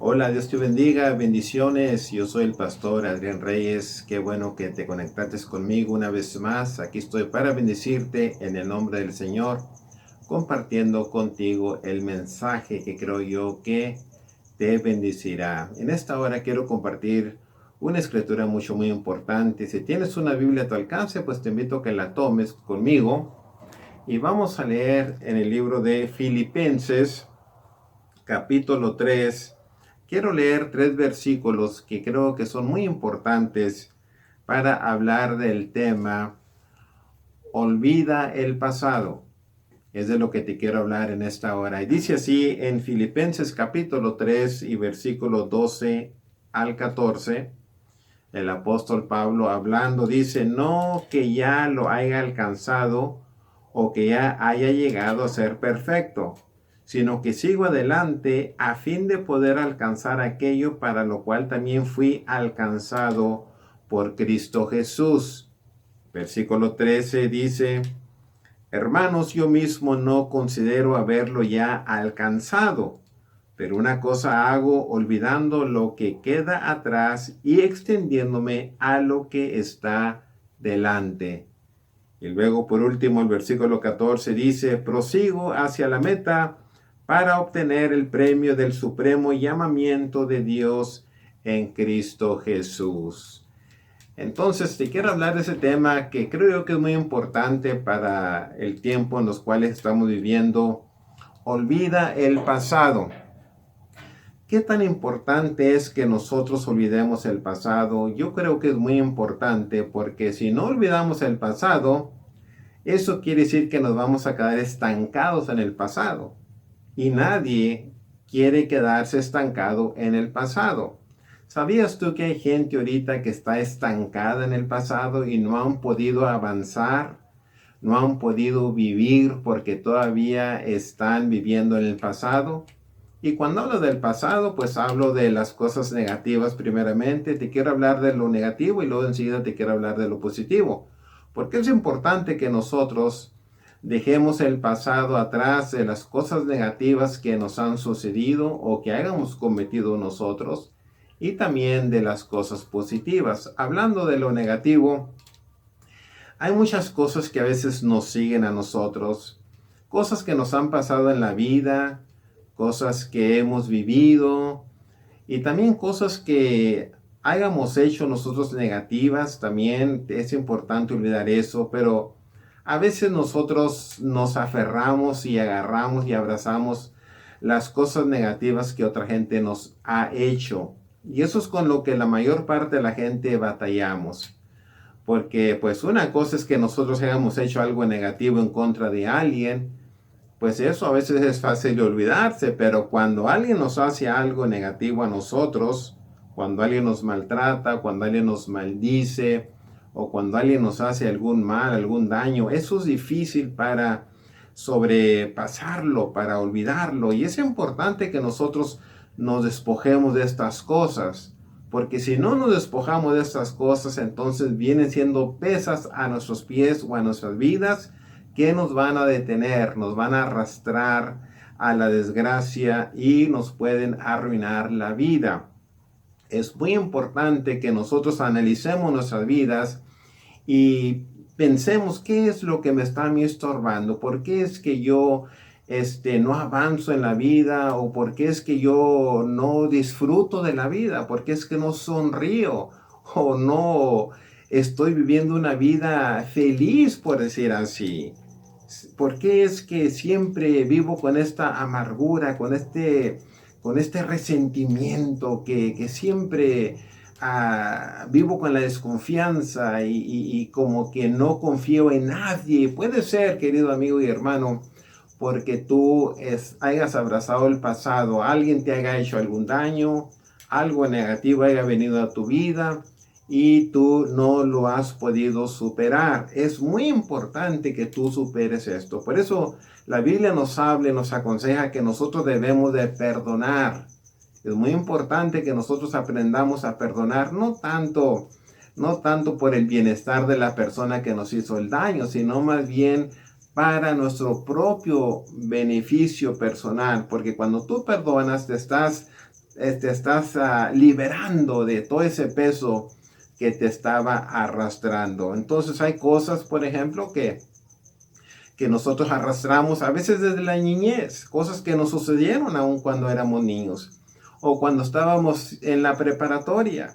Hola, Dios te bendiga, bendiciones. Yo soy el pastor Adrián Reyes. Qué bueno que te conectaste conmigo una vez más. Aquí estoy para bendecirte en el nombre del Señor, compartiendo contigo el mensaje que creo yo que te bendecirá. En esta hora quiero compartir una escritura muy importante. Si tienes una Biblia a tu alcance, pues te invito a que la tomes conmigo y vamos a leer en el libro de Filipenses, capítulo 3. Quiero leer 3 versículos que creo que son muy importantes para hablar del tema olvida el pasado. Es de lo que te quiero hablar en esta hora. Y dice así en Filipenses capítulo 3 y versículo 12 al 14. El apóstol Pablo hablando dice: no que ya lo haya alcanzado o que ya haya llegado a ser perfecto, sino que sigo adelante a fin de poder alcanzar aquello para lo cual también fui alcanzado por Cristo Jesús. Versículo 13 dice: hermanos, yo mismo no considero haberlo ya alcanzado, pero una cosa hago, olvidando lo que queda atrás y extendiéndome a lo que está delante. Y luego, por último, el versículo 14 dice: prosigo hacia la meta para obtener el premio del supremo llamamiento de Dios en Cristo Jesús. Entonces, te quiero hablar de ese tema que creo yo que es muy importante para el tiempo en los cuales estamos viviendo. Olvida el pasado. ¿Qué tan importante es que nosotros olvidemos el pasado? Yo creo que es muy importante, porque si no olvidamos el pasado, eso quiere decir que nos vamos a quedar estancados en el pasado. Y nadie quiere quedarse estancado en el pasado. ¿Sabías tú que hay gente ahorita que está estancada en el pasado y no han podido avanzar? No han podido vivir porque todavía están viviendo en el pasado. Y cuando hablo del pasado, pues hablo de las cosas negativas primeramente. Te quiero hablar de lo negativo y luego enseguida te quiero hablar de lo positivo. Porque es importante que nosotros dejemos el pasado atrás, de las cosas negativas que nos han sucedido o que hayamos cometido nosotros, y también de las cosas positivas. Hablando de lo negativo, hay muchas cosas que a veces nos siguen a nosotros, cosas que nos han pasado en la vida, cosas que hemos vivido y también cosas que hayamos hecho nosotros negativas. También es importante olvidar eso, pero a veces nosotros nos aferramos y agarramos y abrazamos las cosas negativas que otra gente nos ha hecho. Y eso es con lo que la mayor parte de la gente batallamos. Porque pues una cosa es que nosotros hayamos hecho algo negativo en contra de alguien, pues eso a veces es fácil de olvidarse, pero cuando alguien nos hace algo negativo a nosotros, cuando alguien nos maltrata, cuando alguien nos maldice, o cuando alguien nos hace algún mal, algún daño, eso es difícil para sobrepasarlo, para olvidarlo. Y es importante que nosotros nos despojemos de estas cosas, porque si no nos despojamos de estas cosas, entonces vienen siendo pesas a nuestros pies o a nuestras vidas, que nos van a detener, nos van a arrastrar a la desgracia y nos pueden arruinar la vida. Es muy importante que nosotros analicemos nuestras vidas y pensemos qué es lo que me está a mí estorbando, por qué es que yo no avanzo en la vida, o por qué es que yo no disfruto de la vida, por qué es que no sonrío o no estoy viviendo una vida feliz, por decir así. ¿Por qué es que siempre vivo con esta amargura, con este resentimiento, que siempre vivo con la desconfianza y como que no confío en nadie? Puede ser, querido amigo y hermano, porque tú hayas abrazado el pasado, alguien te haya hecho algún daño, algo negativo haya venido a tu vida y tú no lo has podido superar. Es muy importante que tú superes esto. Por eso la Biblia nos habla y nos aconseja que nosotros debemos de perdonar. Es muy importante que nosotros aprendamos a perdonar, no tanto por el bienestar de la persona que nos hizo el daño, sino más bien para nuestro propio beneficio personal, porque cuando tú perdonas te estás te estás liberando de todo ese peso que te estaba arrastrando. Entonces hay cosas, por ejemplo, que nosotros arrastramos a veces desde la niñez, cosas que nos sucedieron aún cuando éramos niños o cuando estábamos en la preparatoria.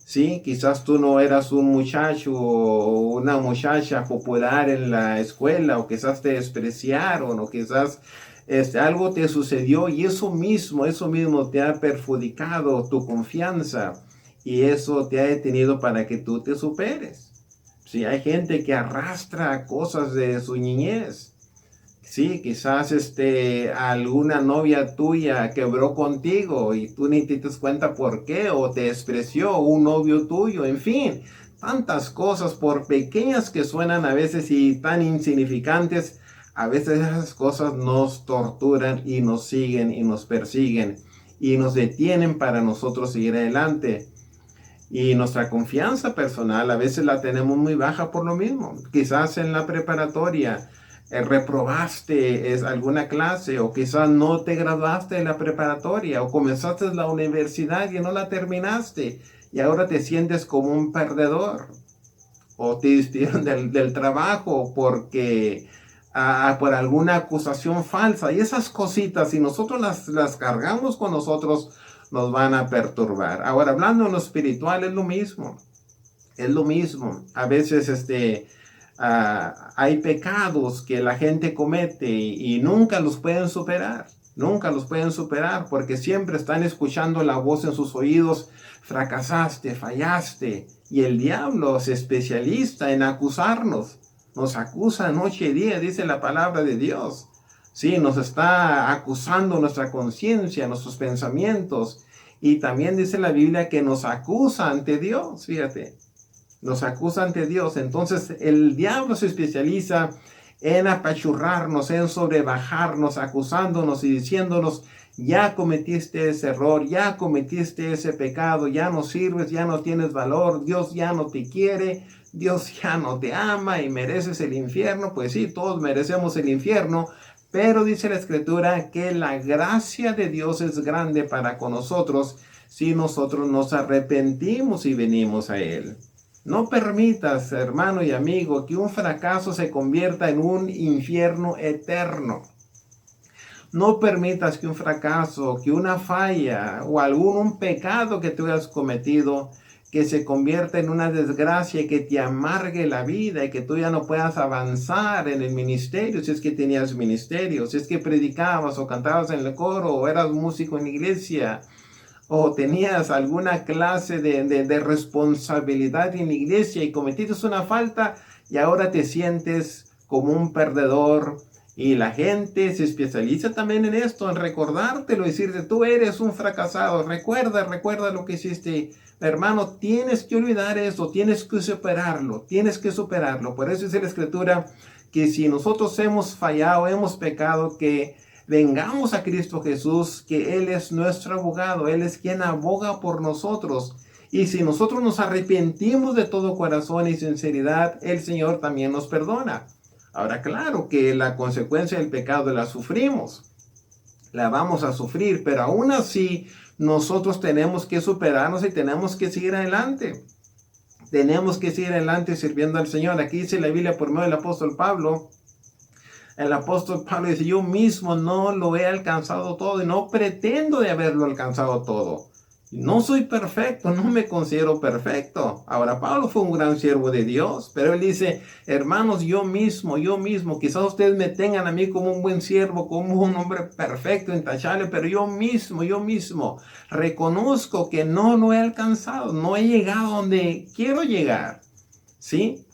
Sí, quizás tú no eras un muchacho o una muchacha popular en la escuela, o quizás te despreciaron, o quizás algo te sucedió y eso mismo te ha perjudicado tu confianza y eso te ha detenido para que tú te superes. Sí, hay gente que arrastra cosas de su niñez. Sí, quizás alguna novia tuya quebró contigo y tú ni te das cuenta por qué, o te despreció un novio tuyo, en fin, tantas cosas, por pequeñas que suenan a veces y tan insignificantes, a veces esas cosas nos torturan y nos siguen y nos persiguen y nos detienen para nosotros seguir adelante. Y nuestra confianza personal a veces la tenemos muy baja por lo mismo. Quizás en la preparatoria reprobaste alguna clase, o quizás no te graduaste de la preparatoria, o comenzaste la universidad y no la terminaste y ahora te sientes como un perdedor, o te despidieron del trabajo porque por alguna acusación falsa. Y esas cositas, si nosotros las cargamos con nosotros, nos van a perturbar. Ahora, hablando en lo espiritual, es lo mismo. Es lo mismo. A veces hay pecados que la gente comete y nunca los pueden superar. Nunca los pueden superar porque siempre están escuchando la voz en sus oídos: fracasaste, fallaste. Y el diablo es especialista en acusarnos. Nos acusa noche y día, dice la palabra de Dios. Sí, nos está acusando nuestra conciencia, nuestros pensamientos. Y también dice la Biblia que nos acusa ante Dios, fíjate. Nos acusa ante Dios. Entonces el diablo se especializa en apachurrarnos, en sobrebajarnos, acusándonos y diciéndonos: ya cometiste ese error, ya cometiste ese pecado, ya no sirves, ya no tienes valor, Dios ya no te quiere, Dios ya no te ama y mereces el infierno. Pues sí, todos merecemos el infierno, pero dice la Escritura que la gracia de Dios es grande para con nosotros si nosotros nos arrepentimos y venimos a Él. No permitas, hermano y amigo, que un fracaso se convierta en un infierno eterno. No permitas que un fracaso, que una falla o algún pecado que tú hayas cometido, que se convierta en una desgracia y que te amargue la vida y que tú ya no puedas avanzar en el ministerio, si es que tenías ministerio, si es que predicabas o cantabas en el coro o eras músico en la iglesia, o tenías alguna clase de responsabilidad en la iglesia y cometiste una falta y ahora te sientes como un perdedor. Y la gente se especializa también en esto, en recordártelo y decirte: tú eres un fracasado, recuerda lo que hiciste. Hermano, tienes que olvidar eso, tienes que superarlo, tienes que superarlo. Por eso dice la Escritura que si nosotros hemos fallado, hemos pecado, que vengamos a Cristo Jesús, que Él es nuestro abogado, Él es quien aboga por nosotros. Y si nosotros nos arrepentimos de todo corazón y sinceridad, el Señor también nos perdona. Ahora, claro que la consecuencia del pecado la sufrimos, la vamos a sufrir, pero aún así nosotros tenemos que superarnos y tenemos que seguir adelante. Tenemos que seguir adelante sirviendo al Señor. Aquí dice la Biblia por medio del apóstol Pablo. El apóstol Pablo dice: yo mismo no lo he alcanzado todo y no pretendo de haberlo alcanzado todo. No soy perfecto, no me considero perfecto. Ahora, Pablo fue un gran siervo de Dios, pero él dice: hermanos, yo mismo, quizás ustedes me tengan a mí como un buen siervo, como un hombre perfecto, intachable, pero yo mismo reconozco que no lo he alcanzado, no he llegado donde quiero llegar. ¿Sí?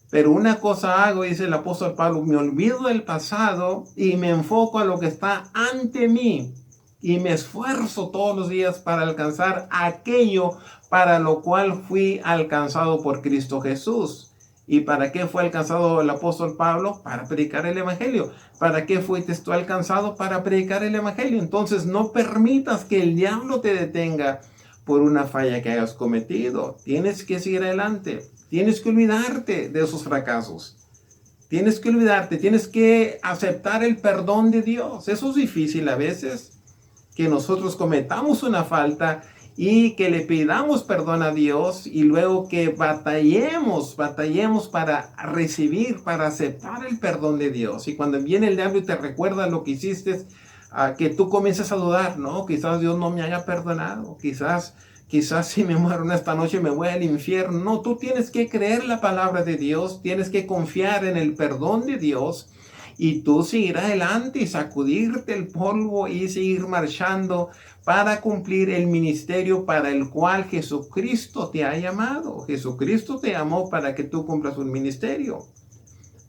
Pero una cosa hago, dice el apóstol Pablo: me olvido del pasado y me enfoco a lo que está ante mí. Y me esfuerzo todos los días para alcanzar aquello para lo cual fui alcanzado por Cristo Jesús. ¿Y para qué fue alcanzado el apóstol Pablo? Para predicar el Evangelio. ¿Para qué fuiste tú alcanzado? Para predicar el Evangelio. Entonces no permitas que el diablo te detenga por una falla que hayas cometido. Tienes que seguir adelante. Tienes que olvidarte de esos fracasos. Tienes que olvidarte, tienes que aceptar el perdón de Dios. Eso es difícil a veces. que nosotros cometamos una falta y que le pidamos perdón a Dios y luego que batallemos para recibir, para aceptar el perdón de Dios. Y cuando viene el diablo y te recuerda lo que hiciste, que tú comiences a dudar, no, quizás Dios no me haya perdonado, quizás si me muero esta noche me voy al infierno. No, tú tienes que creer la palabra de Dios, tienes que confiar en el perdón de Dios y tú seguir adelante y sacudirte el polvo y seguir marchando para cumplir el ministerio para el cual Jesucristo te ha llamado. Jesucristo te llamó para que tú cumplas un ministerio.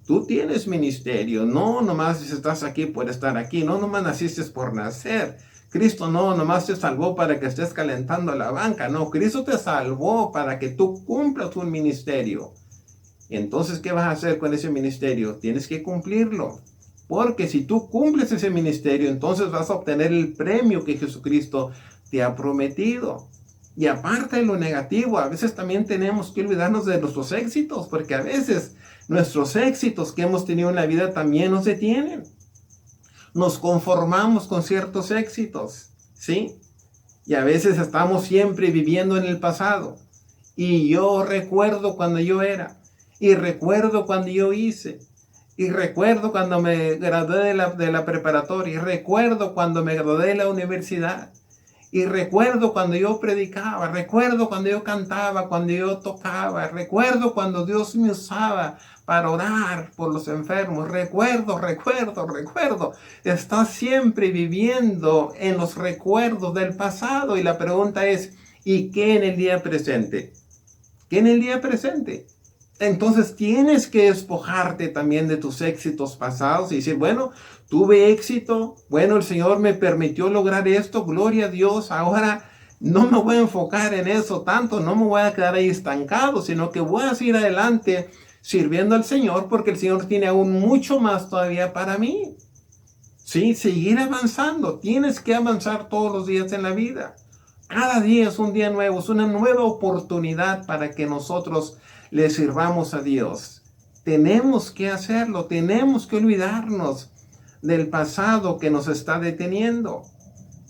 Tú tienes ministerio, no nomás estás aquí por estar aquí, no nomás naciste por nacer. Cristo no nomás te salvó para que estés calentando la banca, no, Cristo te salvó para que tú cumplas un ministerio. Entonces, ¿qué vas a hacer con ese ministerio? Tienes que cumplirlo. Porque si tú cumples ese ministerio, entonces vas a obtener el premio que Jesucristo te ha prometido. Y aparte de lo negativo, a veces también tenemos que olvidarnos de nuestros éxitos, porque a veces nuestros éxitos que hemos tenido en la vida también nos detienen. Nos conformamos con ciertos éxitos, ¿sí? Y a veces estamos siempre viviendo en el pasado. Y yo recuerdo cuando yo era, y recuerdo cuando yo hice, y recuerdo cuando me gradué de la preparatoria, y recuerdo cuando me gradué de la universidad, y recuerdo cuando yo predicaba, recuerdo cuando yo cantaba, cuando yo tocaba, recuerdo cuando Dios me usaba para orar por los enfermos, recuerdo. Estás siempre viviendo en los recuerdos del pasado y la pregunta es, ¿y qué en el día presente? ¿Qué en el día presente? Entonces tienes que despojarte también de tus éxitos pasados y decir, bueno, tuve éxito, bueno, el Señor me permitió lograr esto, gloria a Dios, ahora no me voy a enfocar en eso tanto, no me voy a quedar ahí estancado, sino que voy a seguir adelante sirviendo al Señor porque el Señor tiene aún mucho más todavía para mí. Sí, seguir avanzando, tienes que avanzar todos los días en la vida. Cada día es un día nuevo, es una nueva oportunidad para que nosotros le sirvamos a Dios. Tenemos que hacerlo, tenemos que olvidarnos del pasado que nos está deteniendo.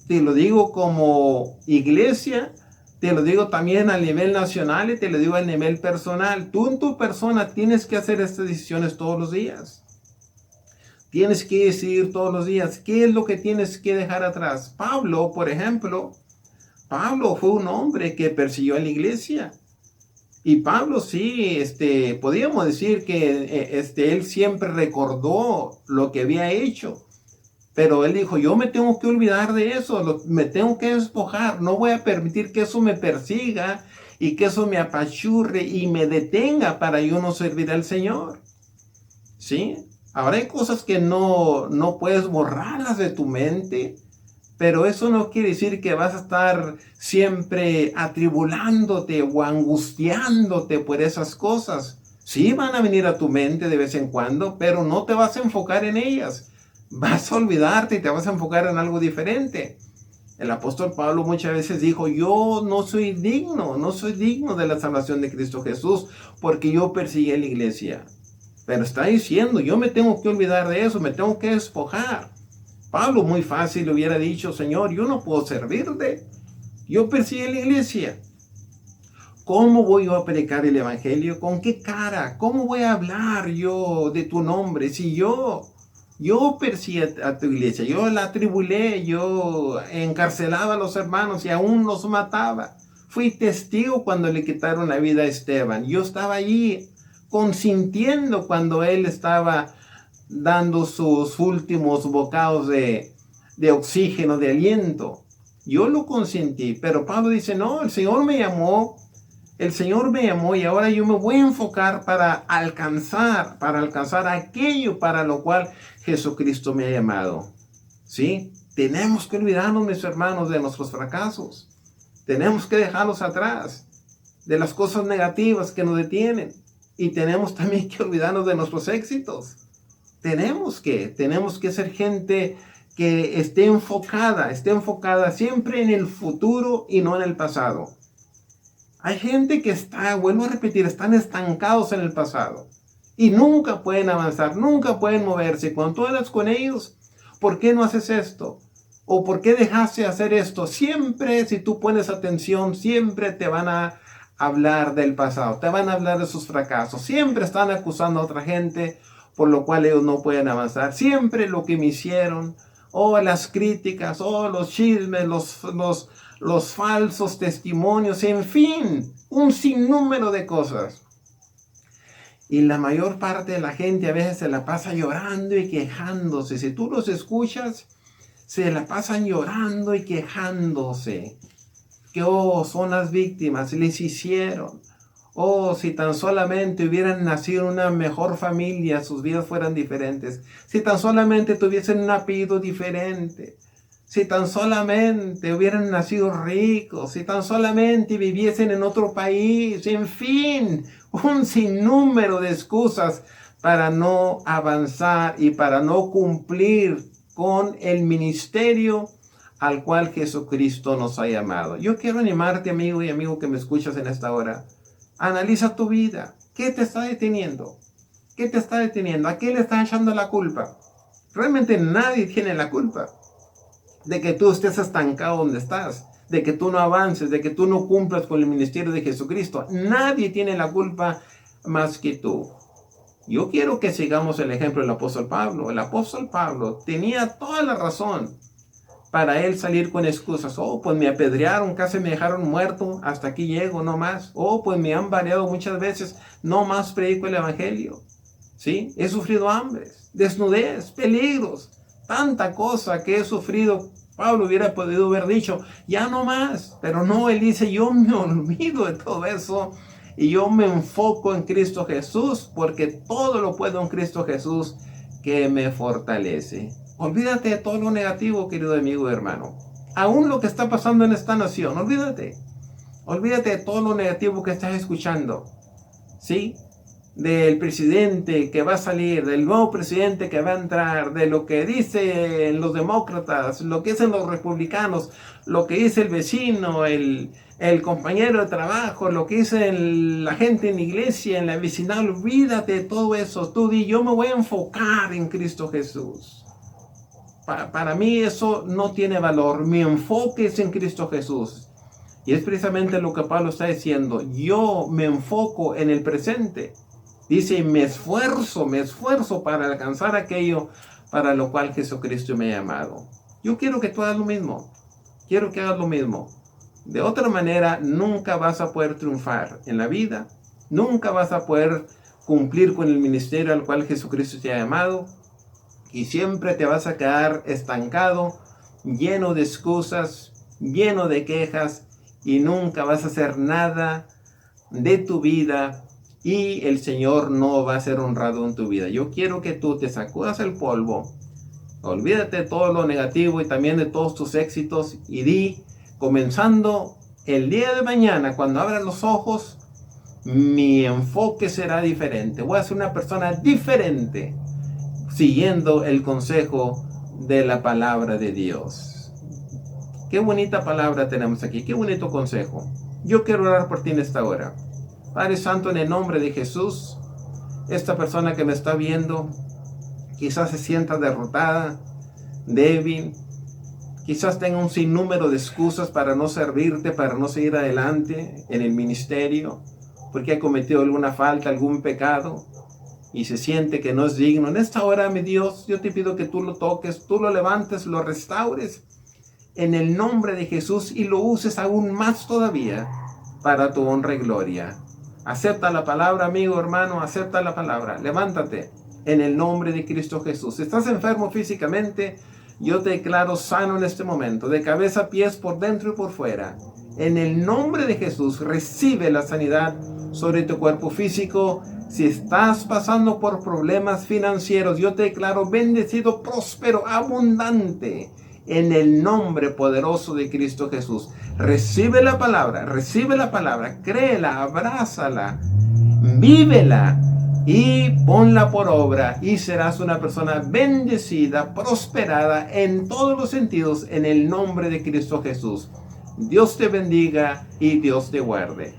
Te lo digo como iglesia, te lo digo también a nivel nacional y te lo digo a nivel personal. Tú en tu persona tienes que hacer estas decisiones todos los días. Tienes que decidir todos los días qué es lo que tienes que dejar atrás. Pablo, por ejemplo, Pablo fue un hombre que persiguió a la iglesia. Y Pablo sí, podríamos decir que él siempre recordó lo que había hecho. Pero él dijo, yo me tengo que olvidar de eso, me tengo que despojar, no voy a permitir que eso me persiga y que eso me apachurre y me detenga para yo no servir al Señor. ¿Sí? Ahora hay cosas que no puedes borrarlas de tu mente, pero eso no quiere decir que vas a estar siempre atribulándote o angustiándote por esas cosas. Sí van a venir a tu mente de vez en cuando, pero no te vas a enfocar en ellas. Vas a olvidarte y te vas a enfocar en algo diferente. El apóstol Pablo muchas veces dijo, yo no soy digno de la salvación de Cristo Jesús, porque yo perseguí a la iglesia. Pero está diciendo, yo me tengo que olvidar de eso, me tengo que despojar. Pablo muy fácil le hubiera dicho, Señor, yo no puedo servirte. Yo perseguí a la iglesia. ¿Cómo voy yo a predicar el evangelio? ¿Con qué cara? ¿Cómo voy a hablar yo de tu nombre? Si yo perseguí a tu iglesia, yo la atribulé, yo encarcelaba a los hermanos y aún los mataba. Fui testigo cuando le quitaron la vida a Esteban. Yo estaba allí consintiendo cuando él estaba dando sus últimos bocados de oxígeno, de aliento. Yo lo consentí, pero Pablo dice, no, el Señor me llamó y ahora yo me voy a enfocar para alcanzar aquello para lo cual Jesucristo me ha llamado. ¿Sí? Tenemos que olvidarnos, mis hermanos, de nuestros fracasos. Tenemos que dejarlos atrás, de las cosas negativas que nos detienen. Y tenemos también que olvidarnos de nuestros éxitos. Tenemos que ser gente que esté enfocada siempre en el futuro y no en el pasado. Hay gente que vuelvo a repetir, están estancados en el pasado y nunca pueden avanzar, nunca pueden moverse. Cuando tú hablas con ellos, ¿por qué no haces esto? ¿O por qué dejaste de hacer esto? Siempre, si tú pones atención, siempre te van a hablar del pasado, te van a hablar de sus fracasos. Siempre están acusando a otra gente, por lo cual ellos no pueden avanzar. Siempre lo que me hicieron, o las críticas, o los chismes, los falsos testimonios, en fin, un sinnúmero de cosas. Y la mayor parte de la gente a veces se la pasa llorando y quejándose. Si tú los escuchas, se la pasan llorando y quejándose. Que, son las víctimas, les hicieron. Si tan solamente hubieran nacido en una mejor familia, sus vidas fueran diferentes. Si tan solamente tuviesen un apellido diferente. Si tan solamente hubieran nacido ricos. Si tan solamente viviesen en otro país. En fin, un sinnúmero de excusas para no avanzar y para no cumplir con el ministerio al cual Jesucristo nos ha llamado. Yo quiero animarte, amigo y amigo que me escuchas en esta hora. Analiza tu vida. ¿Qué te está deteniendo? ¿Qué te está deteniendo? ¿A qué le estás echando la culpa? Realmente nadie tiene la culpa de que tú estés estancado donde estás, de que tú no avances, de que tú no cumplas con el ministerio de Jesucristo. Nadie tiene la culpa más que tú. Yo quiero que sigamos el ejemplo del apóstol Pablo. El apóstol Pablo tenía toda la razón para él salir con excusas. Pues me apedrearon, casi me dejaron muerto, hasta aquí llego, no más. Pues me han variado muchas veces, no más predico el evangelio. ¿Sí? He sufrido hambres, desnudez, peligros, tanta cosa que he sufrido. Pablo hubiera podido haber dicho, ya no más. Pero no, él dice, yo me olvido de todo eso y yo me enfoco en Cristo Jesús, porque todo lo puedo en Cristo Jesús que me fortalece. Olvídate de todo lo negativo, querido amigo y hermano. Aún lo que está pasando en esta nación, olvídate. Olvídate de todo lo negativo que estás escuchando. ¿Sí? Del presidente que va a salir, del nuevo presidente que va a entrar, de lo que dicen los demócratas, lo que dicen los republicanos, lo que dice el vecino, el compañero de trabajo, lo que dice la gente en la iglesia, en la vecinal. Olvídate de todo eso. Tú di, yo me voy a enfocar en Cristo Jesús. Para mí eso no tiene valor. Mi enfoque es en Cristo Jesús. Y es precisamente lo que Pablo está diciendo. Yo me enfoco en el presente. Dice, me esfuerzo para alcanzar aquello para lo cual Jesucristo me ha llamado. Yo quiero que tú hagas lo mismo. Quiero que hagas lo mismo. De otra manera, nunca vas a poder triunfar en la vida. Nunca vas a poder cumplir con el ministerio al cual Jesucristo te ha llamado. Y siempre te vas a quedar estancado, lleno de excusas, lleno de quejas, y nunca vas a hacer nada de tu vida, y el Señor no va a ser honrado en tu vida. Yo quiero que tú te sacudas el polvo, olvídate de todo lo negativo y también de todos tus éxitos, y di, comenzando el día de mañana, cuando abras los ojos, mi enfoque será diferente. Voy a ser una persona diferente, siguiendo el consejo de la palabra de Dios. Qué bonita palabra tenemos aquí, qué bonito consejo. Yo quiero orar por ti en esta hora. Padre Santo, en el nombre de Jesús, esta persona que me está viendo, quizás se sienta derrotada, débil, quizás tenga un sinnúmero de excusas para no servirte, para no seguir adelante en el ministerio, porque ha cometido alguna falta, algún pecado, y se siente que no es digno. En esta hora, mi Dios, yo te pido que tú lo toques, tú lo levantes, lo restaures en el nombre de Jesús y lo uses aún más todavía para tu honra y gloria. Acepta la palabra, amigo, hermano, acepta la palabra. Levántate en el nombre de Cristo Jesús. Si estás enfermo físicamente, yo te declaro sano en este momento, de cabeza a pies, por dentro y por fuera. En el nombre de Jesús, recibe la sanidad sobre tu cuerpo físico. Si estás pasando por problemas financieros, yo te declaro bendecido, próspero, abundante, en el nombre poderoso de Cristo Jesús. Recibe la palabra, créela, abrázala, vívela y ponla por obra, y serás una persona bendecida, prosperada en todos los sentidos, en el nombre de Cristo Jesús. Dios te bendiga y Dios te guarde.